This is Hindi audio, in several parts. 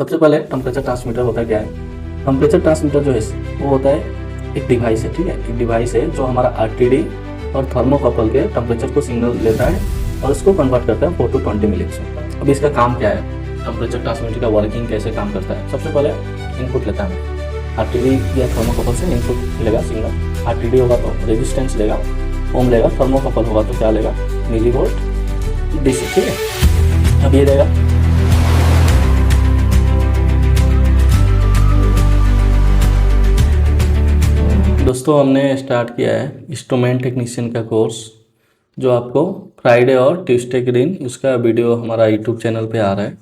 सबसे पहले टेम्परेचर ट्रांसमीटर होता क्या है। टेम्परेचर ट्रांसमीटर जो है वो होता है एक डिवाइस है, ठीक है, एक डिवाइस है जो हमारा आरटीडी और थर्मोकपल के टेम्परेचर को सिग्नल लेता है और उसको कन्वर्ट करता है 4 to 20 मिनट्स में। अब इसका काम क्या है, टेम्परेचर ट्रांसमीटर का वर्किंग कैसे काम करता है। सबसे पहले इनपुट लेता है आरटीडी या थर्मोकपल से इनपुट लेगा सिग्नल। आरटीडी होगा तो रेजिस्टेंस लेगा, ओम लेगा, थर्मोकपल होगा तो क्या लेगा, मिलीवोल्ट डीसी, ठीक है। अब ये रहेगा दोस्तों, हमने स्टार्ट किया है इंस्ट्रूमेंट टेक्नीशियन का कोर्स, जो आपको फ्राइडे और ट्यूसडे के दिन उसका वीडियो हमारा यूट्यूब चैनल पे आ रहा है।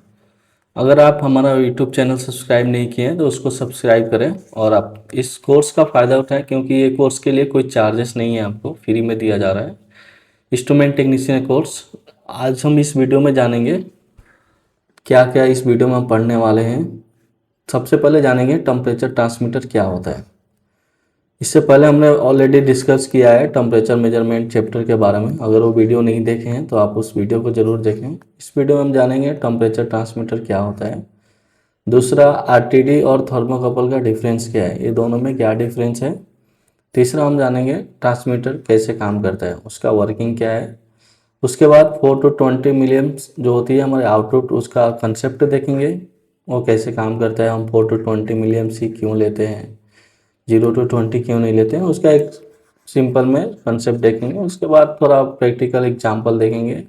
अगर आप हमारा यूट्यूब चैनल सब्सक्राइब नहीं किए हैं तो उसको सब्सक्राइब करें और आप इस कोर्स का फ़ायदा उठाएं, क्योंकि ये कोर्स के लिए कोई चार्जेस नहीं है, आपको फ्री में दिया जा रहा है इंस्ट्रूमेंट टेक्नीशियन कोर्स। आज हम इस वीडियो में जानेंगे क्या क्या इस वीडियो में हम पढ़ने वाले हैं। सबसे पहले जानेंगे टेम्परेचर ट्रांसमीटर क्या होता है। इससे पहले हमने ऑलरेडी डिस्कस किया है टेम्परेचर मेजरमेंट चैप्टर के बारे में। अगर वो वीडियो नहीं देखे हैं तो आप उस वीडियो को ज़रूर देखें। इस वीडियो में हम जानेंगे टेम्परेचर ट्रांसमीटर क्या होता है। दूसरा, आरटीडी और थर्मोकपल का डिफरेंस क्या है, ये दोनों में क्या डिफरेंस है। तीसरा, हम जानेंगे ट्रांसमीटर कैसे काम करता है, उसका वर्किंग क्या है। उसके बाद 4 to 20 मिलियम्स जो होती है हमारे आउटपुट, उसका कंसेप्ट देखेंगे, वो कैसे काम करता है, हम 4 to 20 मिलियम्स ही क्यों लेते हैं, 0 to 20 क्यों नहीं लेते हैं, उसका एक सिंपल में कंसेप्ट देखेंगे। उसके बाद थोड़ा प्रैक्टिकल एग्जांपल देखेंगे,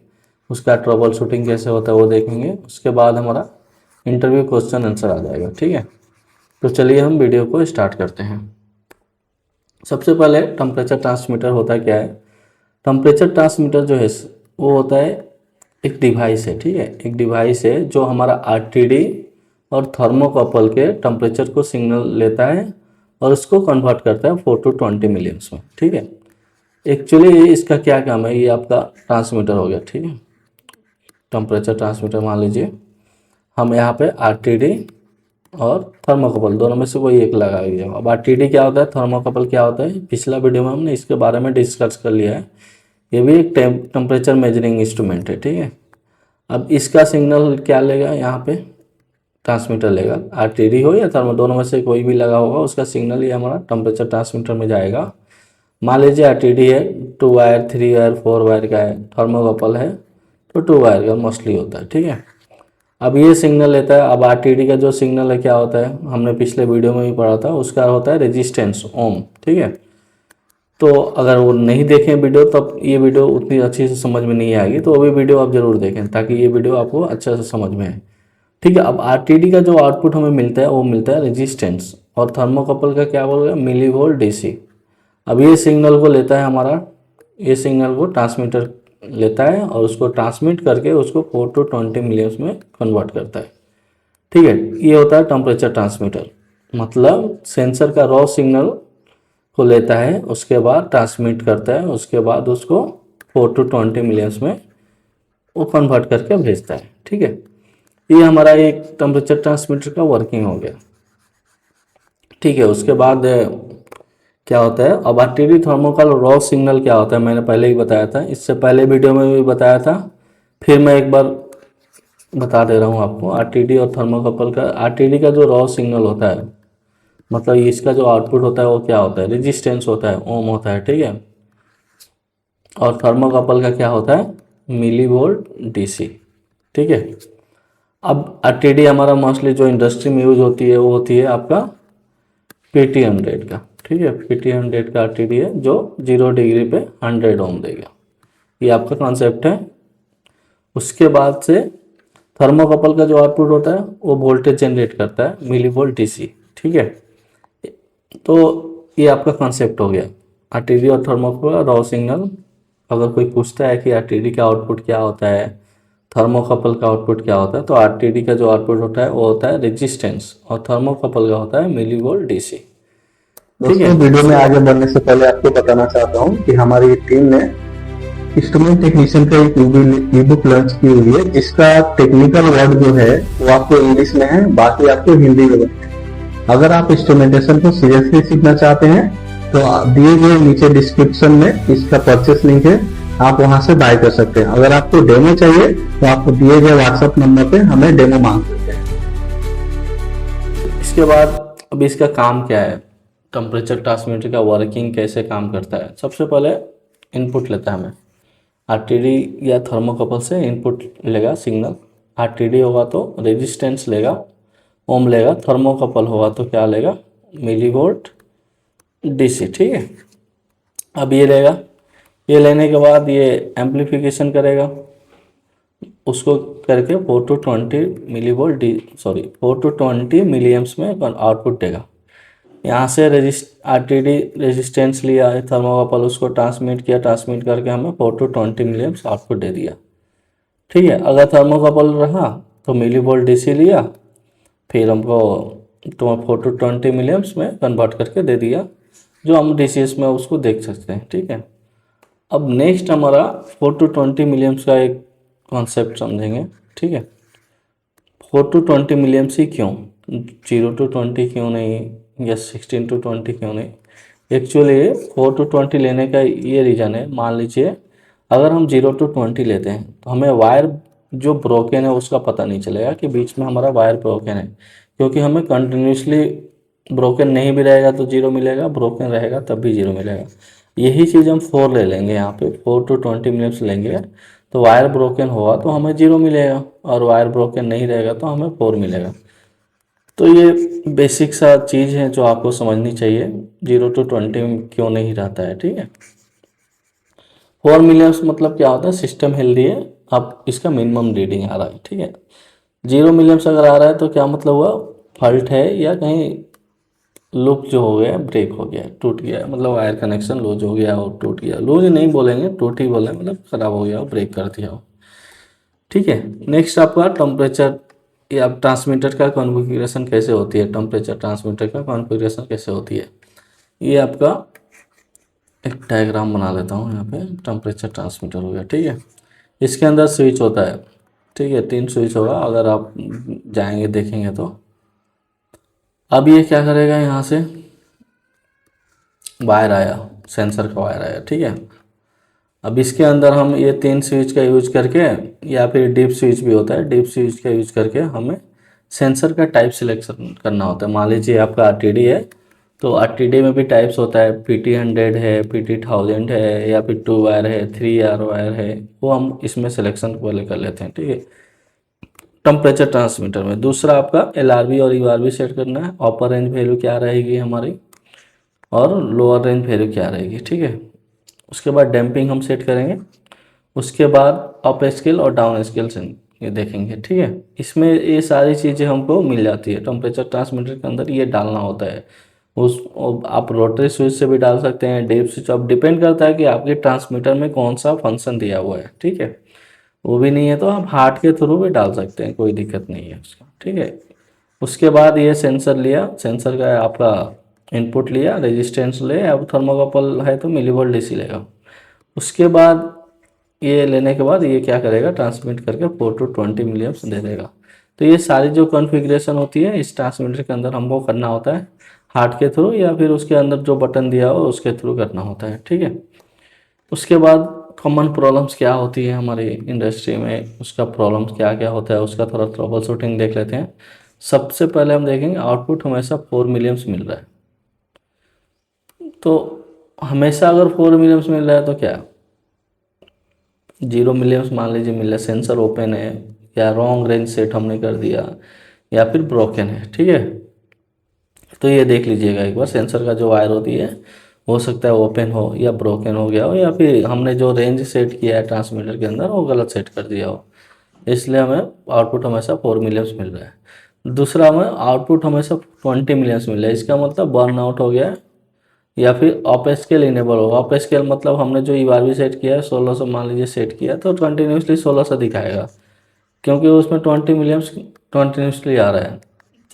उसका ट्रबल शूटिंग कैसे होता है वो देखेंगे। उसके बाद हमारा इंटरव्यू क्वेश्चन आंसर आ जाएगा, ठीक है। तो चलिए हम वीडियो को स्टार्ट करते हैं। सबसे पहले टेम्परेचर ट्रांसमीटर होता क्या है। टेम्परेचर ट्रांसमीटर जो है वो होता है एक डिवाइस है, ठीक है, एक डिवाइस है जो हमारा आरटीडी और थर्मोकपल के टेम्परेचर को सिग्नल लेता है और उसको कन्वर्ट करता है 4 to 20 मिलियम्स में, ठीक है। एक्चुअली इसका क्या काम है, ये आपका ट्रांसमीटर हो गया, ठीक है। टेम्परेचर ट्रांसमीटर मान लीजिए हम यहाँ पे आरटीडी और थर्मोकपल दोनों में से कोई एक लगा दिया। अब आरटीडी क्या होता है, थर्मोकपल क्या होता है, पिछला वीडियो में हमने इसके बारे में डिस्कस कर लिया है। ये भी एक टेम्परेचर मेजरिंग इंस्ट्रूमेंट है, ठीक है। अब इसका सिग्नल क्या लेगा, यहाँ पे ट्रांसमीटर लेगा, आरटीडी हो या थर्मो, दोनों में से कोई भी लगा होगा, उसका सिग्नल ये हमारा टेम्परेचर ट्रांसमीटर में जाएगा। मान लीजिए आरटीडी है 2 वायर, 3 वायर, 4 वायर का है, थर्मोकपल है तो 2 वायर का मोस्टली होता है, ठीक है। अब ये सिग्नल लेता है। अब आरटीडी का जो सिग्नल है क्या होता है, हमने पिछले वीडियो में भी पढ़ा था, उसका होता है रेजिस्टेंस, ओम, ठीक है। तो अगर वो नहीं देखें वीडियो तब ये वीडियो उतनी अच्छी से समझ में नहीं आएगी, तो अभी वीडियो आप ज़रूर देखें ताकि ये वीडियो आपको अच्छे से समझ में आए, ठीक है। अब आरटीडी का जो आउटपुट हमें मिलता है वो मिलता है रेजिस्टेंस, और थर्मोकपल का क्या बोल रहा है, मिलीवोल्ट डीसी। अब ये सिग्नल को लेता है हमारा, ये सिग्नल को ट्रांसमीटर लेता है और उसको ट्रांसमिट करके उसको 4 to 20 मिलियम्स में कन्वर्ट करता है, ठीक है। ये होता है टेम्परेचर ट्रांसमीटर, मतलब सेंसर का रॉ सिग्नल को लेता है, उसके बाद ट्रांसमिट करता है, उसके बाद उसको 4 to 20 मिलियम्स में वो कन्वर्ट करके भेजता है, ठीक है। ये हमारा एक टेम्परेचर ट्रांसमीटर का वर्किंग हो गया, ठीक है। उसके बाद क्या होता है, अब आरटीडी थर्मोकपल रॉ सिग्नल क्या होता है, मैंने पहले ही बताया था, इससे पहले वीडियो में भी बताया था, फिर मैं एक बार बता दे रहा हूँ आपको। आरटीडी और थर्मोकपल का, आरटीडी का जो रॉ सिग्नल होता है, मतलब इसका जो आउटपुट होता है वो क्या होता है, रेजिस्टेंस होता है, ओम होता है, ठीक है। और थर्मोकपल का क्या होता है, मिलीवोल्ट डीसी, ठीक है। अब आरटीडी हमारा मोस्टली जो इंडस्ट्री में यूज होती है वो होती है आपका PT100 का, ठीक है। PT100 का आरटीडी है जो 0 डिग्री पे 100 ओम देगा, ये आपका कॉन्सेप्ट है। उसके बाद से थर्मोकपल का जो आउटपुट होता है वो वोल्टेज जनरेट करता है, मिलीवोल्ट डीसी, ठीक है। तो ये आपका कॉन्सेप्ट हो गया आरटीडी और थर्मोकपल का रॉ सिग्नल। अगर कोई पूछता है कि आरटीडी का आउटपुट क्या होता है, थर्मोकपल का आउटपुट क्या होता है, तो आरटीडी का जो आउटपुट होता है वो होता है रेजिस्टेंस और थर्मोकपल का होता है मिलीवोल्ट डीसी। दोस्तों, वीडियो में आगे बढ़ने से पहले आपको बताना चाहता हूँ कि हमारी टीम ने इंस्ट्रूमेंट टेक्नीशियन का एक ई बुक लॉन्च की हुई है, जिसका टेक्निकल वर्ड जो है वो आपको इंग्लिश में है, बाकी आपको हिंदी में है। अगर आप इंस्ट्रूमेंटेशन को सीरियसली सीखना चाहते हैं तो दिए गए नीचे डिस्क्रिप्शन में इसका परचेस लिंक है, आप वहां से बाय कर सकते हैं। अगर आपको डेमो चाहिए तो आपको दिए गए व्हाट्सएप नंबर पे हमें डेमो मांग सकते हैं। उसके बाद अब इसका काम क्या है, टेम्परेचर ट्रांसमीटर का वर्किंग कैसे काम करता है। सबसे पहले इनपुट लेता है हमें, आरटीडी या थर्मोकपल से इनपुट लेगा सिग्नल। आरटीडी होगा तो रेजिस्टेंस लेगा, ओम लेगा। थर्मोकपल होगा तो क्या लेगा, मिलीवोल्ट डीसी। ठीक है, अब ये लेगा, ये लेने के बाद ये एम्पलीफिकेशन करेगा, उसको करके 4 to 20 मिलीवोल्ट 4 to 20 मिलीएम्प्स में आउटपुट देगा। यहाँ से आरटीडी रेजिस्टेंस लिया है थर्मोकपल, उसको ट्रांसमिट किया, ट्रांसमिट करके हमें 4 to 20 मिलीएम्प्स आउटपुट दे दिया। ठीक है, अगर थर्मोकपल रहा तो मिलीवोल्ट डीसी लिया, फिर हमको तो 4 to 20 मिलीएम्प्स में कन्वर्ट करके दे दिया, जो हम डीसीएस में उसको देख सकते हैं। ठीक है, अब नेक्स्ट हमारा 4 to 20 मिलीएम्प्स का एक कॉन्सेप्ट समझेंगे। ठीक है, 4 to 20 मिलीएम्प्स ही क्यों, 0 to 20 क्यों नहीं, या 16 to 20 क्यों नहीं। एक्चुअली 4 to 20 लेने का ये रीज़न है, मान लीजिए अगर हम 0 to 20 लेते हैं तो हमें वायर जो ब्रोकन है उसका पता नहीं चलेगा कि बीच में हमारा वायर ब्रोकन है, क्योंकि हमें कंटिन्यूसली ब्रोकन नहीं भी रहेगा तो 0 मिलेगा, ब्रोकन रहेगा तब भी 0 मिलेगा। यही चीज़ हम 4 ले लेंगे, यहाँ पे 4 to 20 मिलीएम्प्स लेंगे तो वायर ब्रोकन होगा तो हमें 0 मिलेगा, और वायर ब्रोकन नहीं रहेगा तो हमें 4 मिलेगा। तो ये बेसिक सा चीज़ है जो आपको समझनी चाहिए, 0 to 20 क्यों नहीं रहता है। ठीक है, 4 मिलीएम्प्स मतलब क्या होता है, सिस्टम हेल्दी है, अब इसका मिनिमम रीडिंग आ रहा है। ठीक है, 0 मिलीएम्प्स अगर आ रहा है तो क्या मतलब हुआ, फॉल्ट है, या कहीं लूप जो हो गया ब्रेक हो गया, टूट गया, मतलब वायर कनेक्शन लूज हो गया और टूट गया। लूज नहीं बोलेंगे, टूट ही बोलेंगे, मतलब ख़राब हो गया, ब्रेक कर दिया हो। ठीक है, नेक्स्ट आपका टेम्परेचर या ट्रांसमीटर का कॉन्फ़िगरेशन कैसे होती है, टेम्परेचर ट्रांसमीटर का कॉन्फ़िगरेशन कैसे होती है, ये आपका एक डायग्राम बना लेता हूँ यहाँ पे। टेम्परेचर ट्रांसमीटर हो गया। ठीक है, इसके अंदर स्विच होता है। ठीक है, 3 स्विच होगा, अगर आप जाएंगे देखेंगे तो। अब ये क्या करेगा, यहाँ से वायर आया, सेंसर का वायर आया। ठीक है, अब इसके अंदर हम ये 3 स्विच का यूज करके, या फिर डीप स्विच भी होता है, डीप स्विच का यूज करके हमें सेंसर का टाइप सिलेक्शन करना होता है। मान लीजिए आपका आरटीडी है तो आरटीडी में भी टाइप्स होता है, PT100 है, PT1000 है, या फिर 2 वायर है, 3R वायर है, वो हम इसमें सिलेक्शन पहले कर लेते हैं। ठीक है, टेम्परेचर ट्रांसमीटर में। दूसरा आपका LRV और URV सेट करना है, अपर रेंज वैल्यू क्या रहेगी हमारी और लोअर रेंज वैल्यू क्या रहेगी। ठीक है, उसके बाद डैम्पिंग हम सेट करेंगे, उसके बाद अप स्केल और डाउन स्केल से ये देखेंगे। ठीक है, इसमें ये सारी चीज़ें हमको मिल जाती है। टेम्परेचर ट्रांसमीटर के अंदर ये डालना होता है, उस आप रोटरी स्विच से भी डाल सकते हैं, डीप स्विच, अब डिपेंड करता है कि आपके ट्रांसमीटर में कौन सा फंक्शन दिया हुआ है। ठीक है, वो भी नहीं है तो आप हार्ट के थ्रू भी डाल सकते हैं, कोई दिक्कत नहीं है उसका। ठीक है, उसके बाद ये सेंसर लिया, सेंसर का आपका इनपुट लिया, रेजिस्टेंस ले, अब थर्मोकपल है तो मिलीवोल्ट डीसी लेगा। उसके बाद ये लेने के बाद ये क्या करेगा, ट्रांसमिट करके 4 to 20 मिलीएम्प्स दे देगा। तो ये सारी जो कॉन्फ़िगरेशन होती है इस ट्रांसमीटर के अंदर हमको करना होता है, हार्ट के थ्रू या फिर उसके अंदर जो बटन दिया हो उसके थ्रू करना होता है। ठीक है, उसके बाद कॉमन प्रॉब्लम्स क्या होती है हमारी इंडस्ट्री में, उसका प्रॉब्लम्स क्या क्या होता है, उसका थोड़ा ट्रबल शूटिंग देख लेते हैं। सबसे पहले हम देखेंगे आउटपुट हमेशा 4 मिलीएम्प्स मिल रहा है, तो हमेशा अगर 4 मिलीएम्प्स मिल रहा है तो क्या 0 मिलीएम्प्स मान लीजिए मिल रहा है, सेंसर ओपन है या रॉन्ग रेंज सेट हमने कर दिया या फिर ब्रोकन है। ठीक है, तो ये देख लीजिएगा एक बार, सेंसर का जो वायर होती है हो सकता है ओपन हो या ब्रोकन हो गया हो, या फिर हमने जो रेंज सेट किया है ट्रांसमीटर के अंदर वो गलत सेट कर दिया हो, इसलिए हमें आउटपुट हमेशा 4 मिलीएम्प्स मिल रहा है। दूसरा हमें आउटपुट हमेशा 20 मिलीएम्प्स मिल रहा है, इसका मतलब बर्न आउट हो गया या फिर अप स्केल इनेबल होगा। अप स्केल मतलब हमने जो URV सेट किया है 1600 मान लीजिए सेट किया तो कंटिन्यूसली 1600 दिखाएगा, क्योंकि उसमें 20 मिलीएम्प्स कंटिन्यूसली आ रहा है।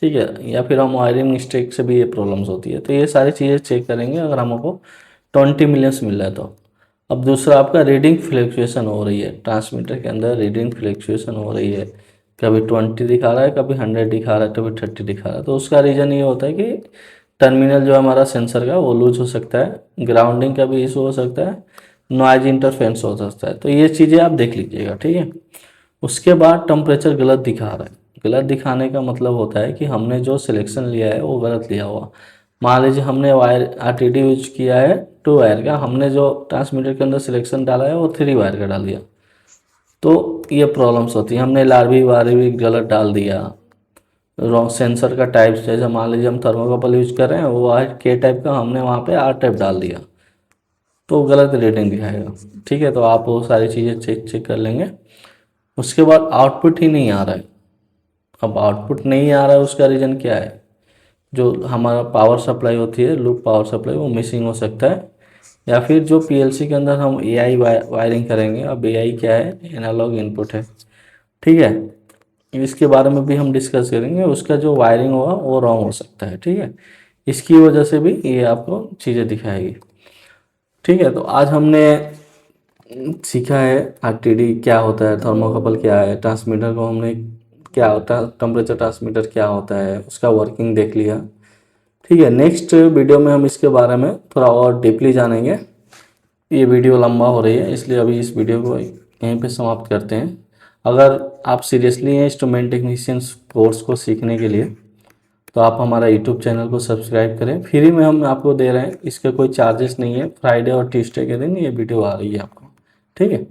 ठीक है, या फिर हम वायरिंग मिस्टेक से भी ये प्रॉब्लम्स होती है, तो ये सारी चीज़ें चेक करेंगे अगर हमको 20 मिलीएम्प्स मिल रहा है तो। अब दूसरा आपका रीडिंग फ्लक्चुएशन हो रही है, ट्रांसमीटर के अंदर रीडिंग फ्लक्चुएशन हो रही है, कभी 20 दिखा रहा है, कभी 100 दिखा रहा है, कभी 30 दिखा रहा है। तो उसका रीज़न ये होता है कि टर्मिनल जो हमारा सेंसर का वो लूज हो सकता है, ग्राउंडिंग का भी इशू हो सकता है, नॉइज इंटरफेरेंस हो सकता है, तो ये चीज़ें आप देख लीजिएगा। ठीक है, उसके बाद टेम्परेचर गलत दिखा रहा है, गलत दिखाने का मतलब होता है कि हमने जो सिलेक्शन लिया है वो गलत लिया हुआ। मान लीजिए हमने वायर आरटीडी यूज किया है 2 वायर का, हमने जो ट्रांसमीटर के अंदर सिलेक्शन डाला है वो 3 वायर का डाल दिया, तो ये प्रॉब्लम्स होती है। हमने लारवी वायर भी गलत डाल दिया। रॉन्ग सेंसर का टाइप, जैसे मान लीजिए हम थर्मोकपल यूज कर रहे हैं, वो है के टाइप का, हमने वहाँ पे आर टाइप डाल दिया, तो गलत रेटिंग दिखाएगा। ठीक है, तो आप वो सारी चीज़ें चेक कर लेंगे। उसके बाद आउटपुट ही नहीं आ रहा है। अब आउटपुट नहीं आ रहा है, उसका रीज़न क्या है? जो हमारा पावर सप्लाई होती है, लूप पावर सप्लाई, वो मिसिंग हो सकता है, या फिर जो पीएलसी के अंदर हम एआई वायरिंग करेंगे। अब एआई क्या है? एनालॉग इनपुट है। ठीक है, इसके बारे में भी हम डिस्कस करेंगे। उसका जो वायरिंग होगा वो रॉन्ग हो सकता है। ठीक है, इसकी वजह से भी ये आपको चीज़ें दिखाएगी। ठीक है, तो आज हमने सीखा है आरटीडी क्या होता है, थर्मोकपल क्या है, ट्रांसमीटर को हमने क्या होता है, टेम्परेचर ट्रांसमीटर क्या होता है, उसका वर्किंग देख लिया। ठीक है, नेक्स्ट वीडियो में हम इसके बारे में थोड़ा और डीपली जानेंगे। ये वीडियो लंबा हो रही है, इसलिए अभी इस वीडियो को यहीं पे समाप्त करते हैं। अगर आप सीरियसली हैं इंस्ट्रूमेंट टेक्नीशियंस कोर्स को सीखने के लिए, तो आप हमारा यूट्यूब चैनल को सब्सक्राइब करें। फ्री में हम आपको दे रहे हैं, इसका कोई चार्जेस नहीं है। फ्राइडे और ट्यूसडे के दिन ये वीडियो आ रही है आपको। ठीक है।